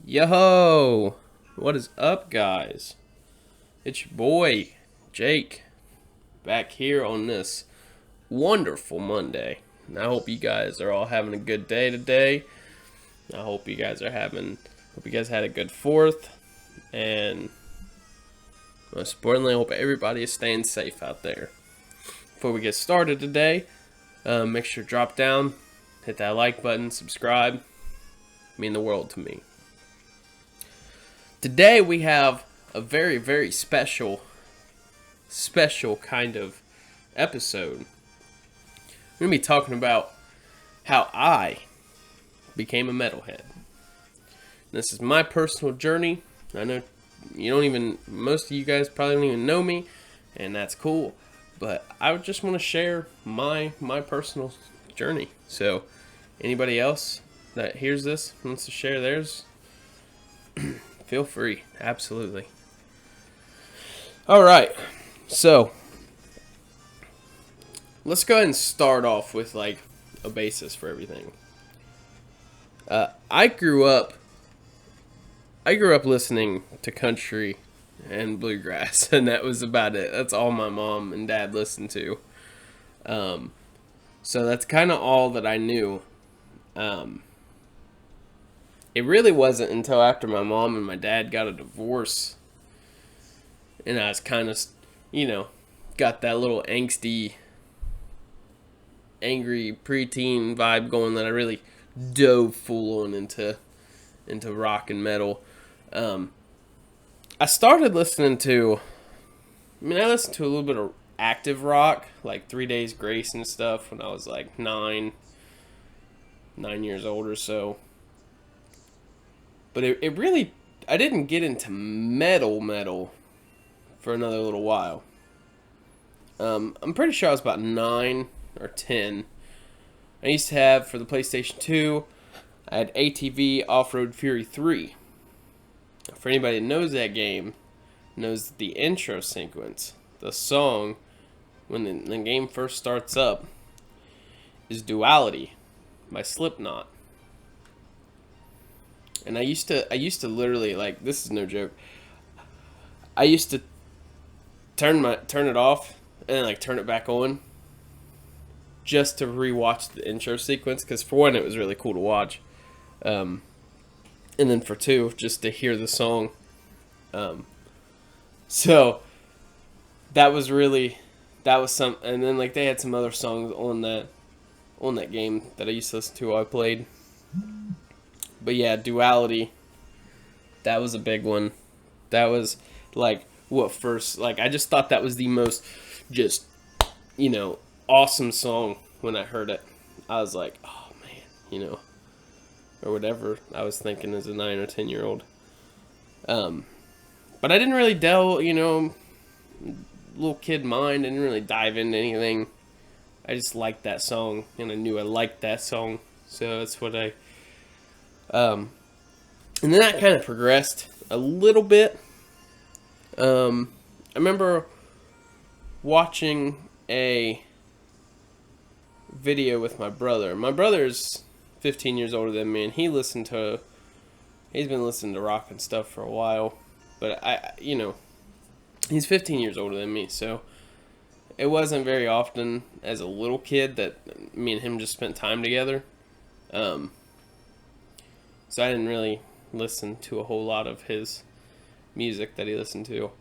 Yo, what is up, guys? It's your boy, Jake, back here on this wonderful Monday. And I hope you guys are all having a good day today. I hope you guys had a good 4th. And most importantly, I hope everybody is staying safe out there. Before we get started today, make sure to drop down, hit that like button, subscribe. Mean the world to me. Today we have a very, very special kind of episode. We're going to be talking about how I became a metalhead. This is my personal journey. I know most of you guys probably don't even know me, and that's cool. But I would just want to share my personal journey. So anybody else that hears this wants to share theirs, feel free. Absolutely. All right. So let's go ahead and start off with like a basis for everything. I grew up listening to country and bluegrass, and that was about it. That's all my mom and dad listened to. So that's kind of all that I knew. It really wasn't until after my mom and my dad got a divorce, and I was kind of, got that little angsty, angry preteen vibe going, that I really dove full on into rock and metal. I started listening to, I listened to a little bit of active rock, like 3 Days Grace and stuff, when I was like 9 years old or so. But it really, I didn't get into metal for another little while. I'm pretty sure I was about 9 or 10. I used to have, for the PlayStation 2, I had ATV Off-Road Fury 3. For anybody that knows that game, knows the intro sequence, the song, when the game first starts up, is Duality by Slipknot. And I used to literally, like, this is no joke, I used to turn it off and then, like, turn it back on just to rewatch the intro sequence, because for one, it was really cool to watch, and then for two, just to hear the song. So that was some, and then like they had some other songs on that game that I used to listen to while I played. But yeah, Duality, that was a big one. That was like what first, like, I just thought that was the most just, awesome song when I heard it. I was like, oh man, or whatever I was thinking as a 9 or 10-year-old. But I didn't really delve, little kid mind, I didn't really dive into anything. I just liked that song, and I knew I liked that song, so that's what I. And then that kind of progressed a little bit. I remember watching a video with my brother. My brother's 15 years older than me, and he's been listening to rock and stuff for a while. But he's 15 years older than me, so it wasn't very often as a little kid that me and him just spent time together. So I didn't really listen to a whole lot of his music that he listened to.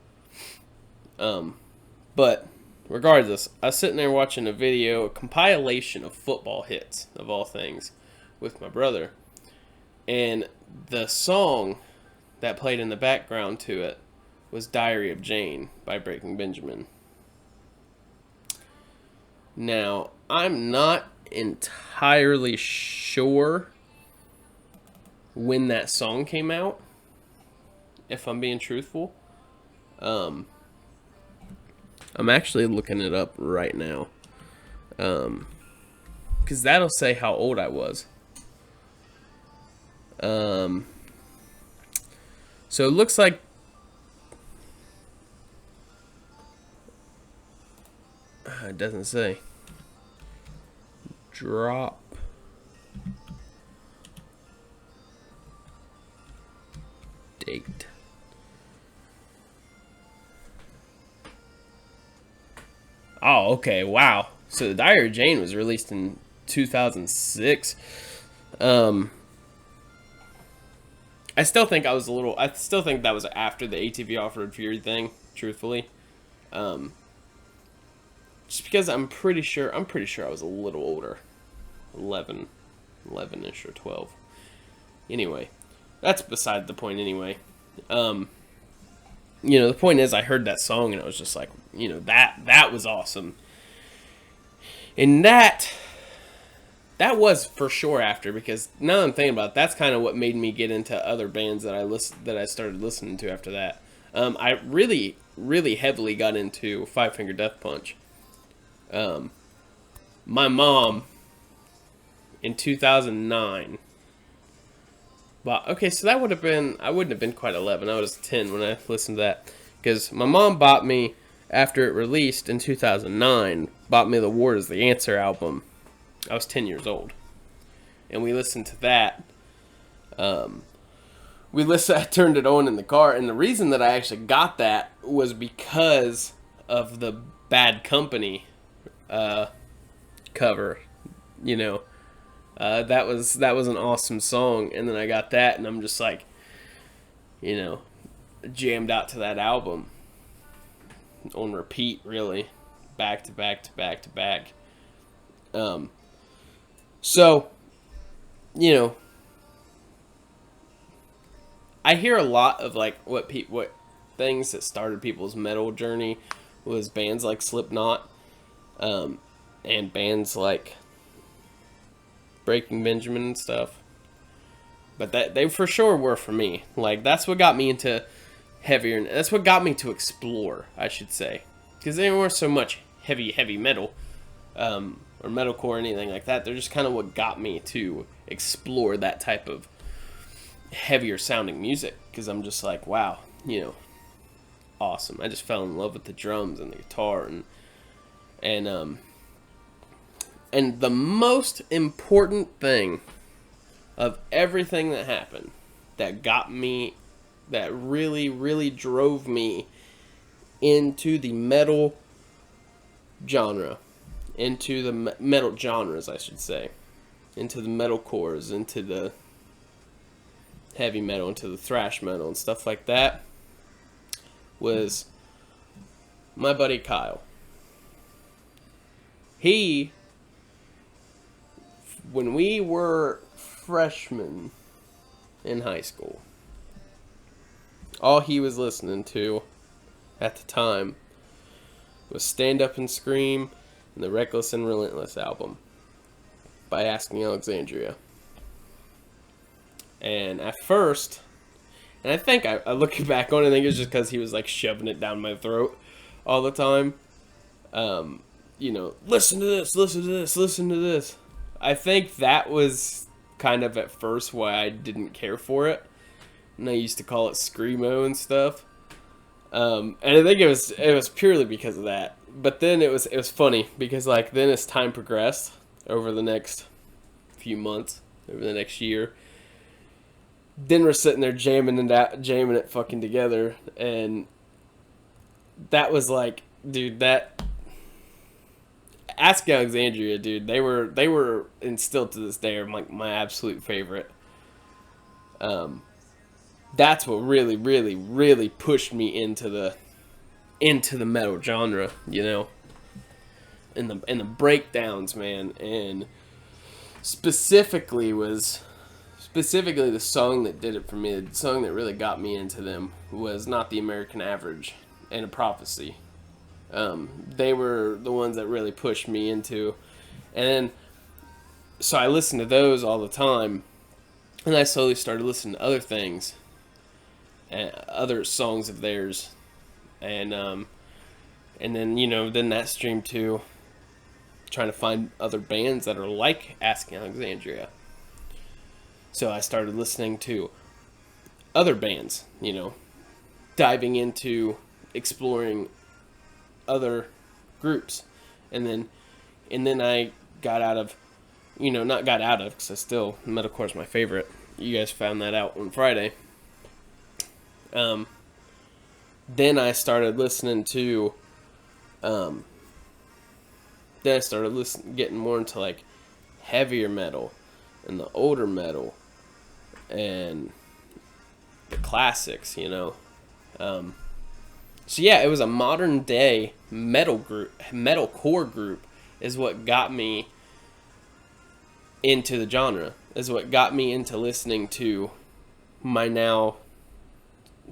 But regardless, I was sitting there watching a compilation of football hits, of all things, with my brother. And the song that played in the background to it was Diary of Jane by Breaking Benjamin. Now, I'm not entirely sure when that song came out, if I'm being truthful. I'm actually looking it up right now, because that'll say how old I was. So it looks like it doesn't say. Drop date. Oh, okay, wow. So the Diary of Jane was released in 2006. Um, I still think I still think that was after the ATV Off-Road Fury thing, truthfully. Um, just because I'm pretty sure I was a little older. 11, 11-ish or 12. Anyway, that's beside the point anyway. The point is I heard that song and I was just like, that was awesome. And that was for sure after, because now I'm thinking about it, that's kind of what made me get into other bands that I started listening to after that. I really, really heavily got into Five Finger Death Punch. My mom in 2009. Well, okay, so that would have been, I wouldn't have been quite 11. I was 10 when I listened to that. Because my mom bought me, after it released in 2009, bought me the War is the Answer album. I was 10 years old. And we listened to that. I turned it on in the car, and the reason that I actually got that was because of the Bad Company cover. That was an awesome song, and then I got that, and I'm just like, jammed out to that album on repeat, really, back to back to back to back. So, I hear a lot of like what things that started people's metal journey was bands like Slipknot, and bands like Breaking Benjamin and stuff. But that they for sure were for me. Like, that's what got me into heavier. That's what got me to explore, I should say, because they weren't so much heavy metal, or metalcore or anything like that. They're just kind of what got me to explore that type of heavier sounding music. Because I'm just like, wow, awesome. I just fell in love with the drums and the guitar and the most important thing of everything that happened that got me, that really, really drove me into the metal genre, into the metal genres, I should say, into the metalcores, into the heavy metal, into the thrash metal and stuff like that, was my buddy Kyle. When we were freshmen in high school, all he was listening to at the time was Stand Up and Scream and the Reckless and Relentless album by Asking Alexandria. And at first, and I think I looking back on it, I think it was just because he was like shoving it down my throat all the time. Listen to this, listen to this, listen to this. I think that was kind of at first why I didn't care for it. And I used to call it Screamo and stuff. And I think it was purely because of that. But then it was funny because like then as time progressed over the next few months, over the next year, then we're sitting there jamming it fucking together, and that was like, dude, that Ask Alexandria, dude, they were and still to this day are like my absolute favorite. That's what really, really, really pushed me into the metal genre, and the breakdowns, man, and specifically the song that did it for me, the song that really got me into them was Not the American Average and A Prophecy. They were the ones that really pushed me into, and then, so I listened to those all the time, and I slowly started listening to other things, and other songs of theirs, and then, then that streamed to trying to find other bands that are like Asking Alexandria. So I started listening to other bands, diving into exploring other groups, and then I got out of, not got out of, because metalcore is my favorite. You guys found that out on Friday. Um, then I started listening to, um, getting more into like heavier metal and the older metal and the classics, you know. Um, so yeah, it was a modern day metalcore group is what got me into the genre. Is what got me into listening to my now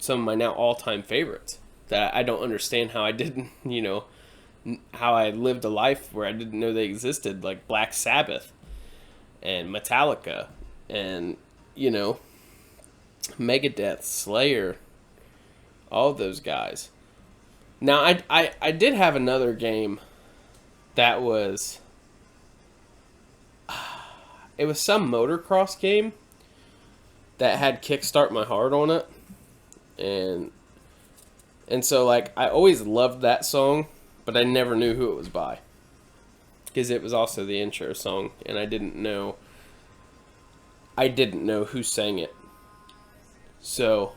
some of my now all time favorites that I don't understand how I didn't, you know, how I lived a life where I didn't know they existed, like Black Sabbath and Metallica and, you know, Megadeth, Slayer, all of those guys. Now, I did have another game that was. It was some motocross game that had Kickstart My Heart on it. And so, like, I always loved that song, but I never knew who it was by. Because it was also the intro song, and I didn't know who sang it. So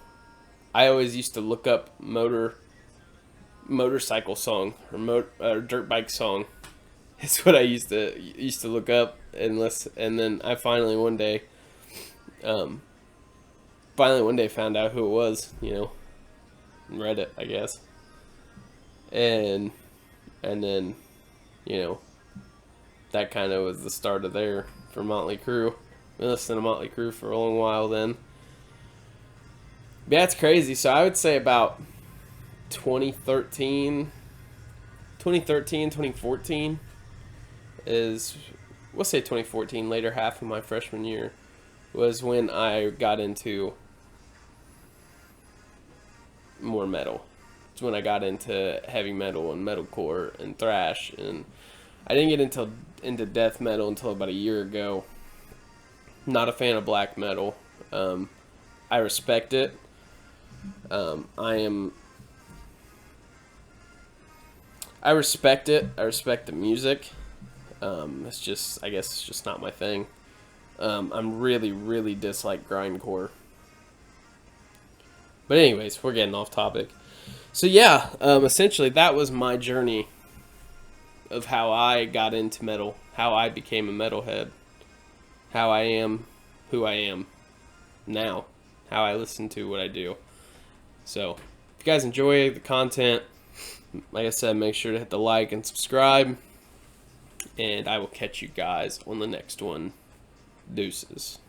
I always used to look up motorcycle song or dirt bike song. It's what I used to look up and listen, and then I finally one day found out who it was, you know, and read it, I guess. And then, you know, that kind of was the start of there for Motley Crue. Been listening to Motley Crue for a long while then. Yeah, it's crazy. So I would say about 2013, 2014 is, we'll say 2014, later half of my freshman year, was when I got into more metal. It's when I got into heavy metal and metalcore and thrash, and I didn't get into death metal until about a year ago. Not a fan of black metal. I respect it. I respect it. I respect the music. It's just, I guess it's just not my thing. I'm really, really dislike grindcore. But anyways, we're getting off topic. So yeah, essentially that was my journey of how I got into metal, how I became a metalhead, how I am who I am now, how I listen to what I do. So, if you guys enjoy the content, like I said, make sure to hit the like and subscribe, and I will catch you guys on the next one. Deuces.